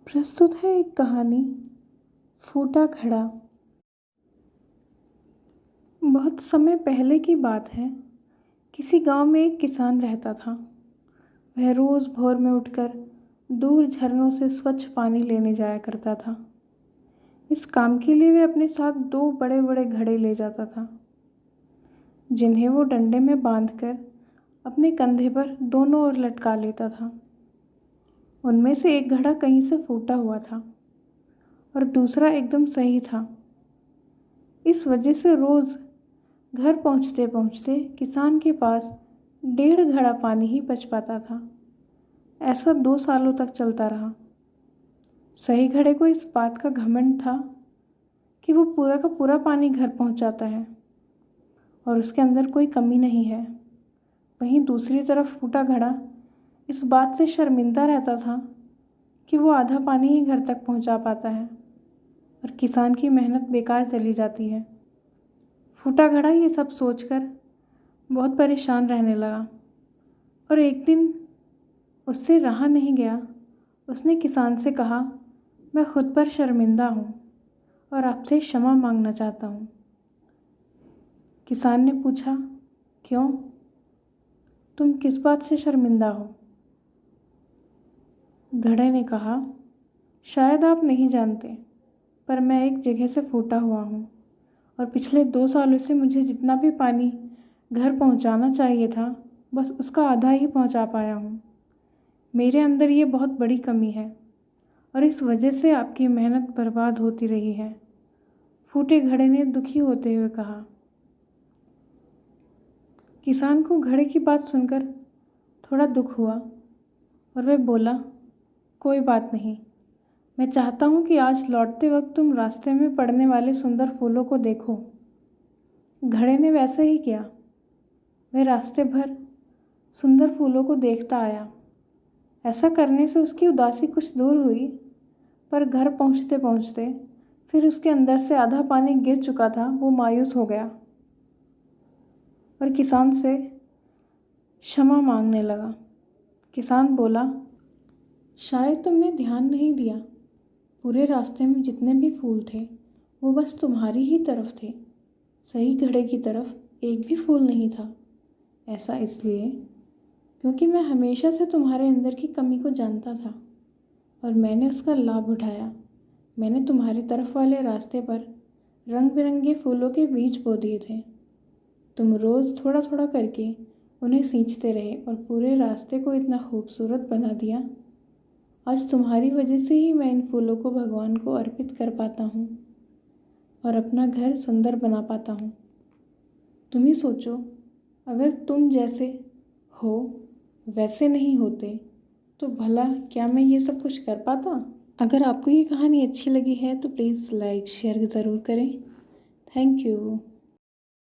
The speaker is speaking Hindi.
प्रस्तुत है एक कहानी, फूटा घड़ा। बहुत समय पहले की बात है। किसी गांव में एक किसान रहता था। वह रोज़ भोर में उठकर दूर झरनों से स्वच्छ पानी लेने जाया करता था। इस काम के लिए वह अपने साथ दो बड़े बड़े घड़े ले जाता था, जिन्हें वो डंडे में बांधकर अपने कंधे पर दोनों ओर लटका लेता था। उनमें से एक घड़ा कहीं से फूटा हुआ था और दूसरा एकदम सही था। इस वजह से रोज़ घर पहुँचते पहुँचते किसान के पास 1.5 घड़ा पानी ही बच पाता था। ऐसा 2 सालों तक चलता रहा। सही घड़े को इस बात का घमंड था कि वो पूरा का पूरा पानी घर पहुँचाता है और उसके अंदर कोई कमी नहीं है। वहीं दूसरी तरफ फूटा घड़ा इस बात से शर्मिंदा रहता था कि वो आधा पानी ही घर तक पहुँचा पाता है और किसान की मेहनत बेकार चली जाती है। फूटा घड़ा ये सब सोचकर बहुत परेशान रहने लगा और एक दिन उससे रहा नहीं गया। उसने किसान से कहा, मैं खुद पर शर्मिंदा हूँ और आपसे क्षमा मांगना चाहता हूँ। किसान ने पूछा, क्यों? तुम किस बात से शर्मिंदा हो? घड़े ने कहा, शायद आप नहीं जानते, पर मैं एक जगह से फूटा हुआ हूँ और पिछले 2 सालों से मुझे जितना भी पानी घर पहुँचाना चाहिए था, बस उसका आधा ही पहुँचा पाया हूँ। मेरे अंदर ये बहुत बड़ी कमी है और इस वजह से आपकी मेहनत बर्बाद होती रही है। फूटे घड़े ने दुखी होते हुए कहा। किसान को घड़े की बात सुनकर थोड़ा दुख हुआ और वह बोला, कोई बात नहीं, मैं चाहता हूँ कि आज लौटते वक्त तुम रास्ते में पड़ने वाले सुंदर फूलों को देखो। घड़े ने वैसा ही किया। वह रास्ते भर सुंदर फूलों को देखता आया। ऐसा करने से उसकी उदासी कुछ दूर हुई, पर घर पहुँचते पहुँचते फिर उसके अंदर से आधा पानी गिर चुका था। वो मायूस हो गया और किसान से क्षमा मांगने लगा। किसान बोला, शायद तुमने ध्यान नहीं दिया, पूरे रास्ते में जितने भी फूल थे वो बस तुम्हारी ही तरफ थे, सही घड़े की तरफ एक भी फूल नहीं था। ऐसा इसलिए क्योंकि मैं हमेशा से तुम्हारे अंदर की कमी को जानता था और मैंने उसका लाभ उठाया। मैंने तुम्हारी तरफ वाले रास्ते पर रंग बिरंगे फूलों के बीज बो दिए थे। तुम रोज़ थोड़ा थोड़ा करके उन्हें सींचते रहे और पूरे रास्ते को इतना खूबसूरत बना दिया। आज तुम्हारी वजह से ही मैं इन फूलों को भगवान को अर्पित कर पाता हूँ और अपना घर सुंदर बना पाता हूँ। तुम ही सोचो, अगर तुम जैसे हो वैसे नहीं होते तो भला क्या मैं ये सब कुछ कर पाता? अगर आपको ये कहानी अच्छी लगी है तो प्लीज़ लाइक शेयर ज़रूर करें। Thank you.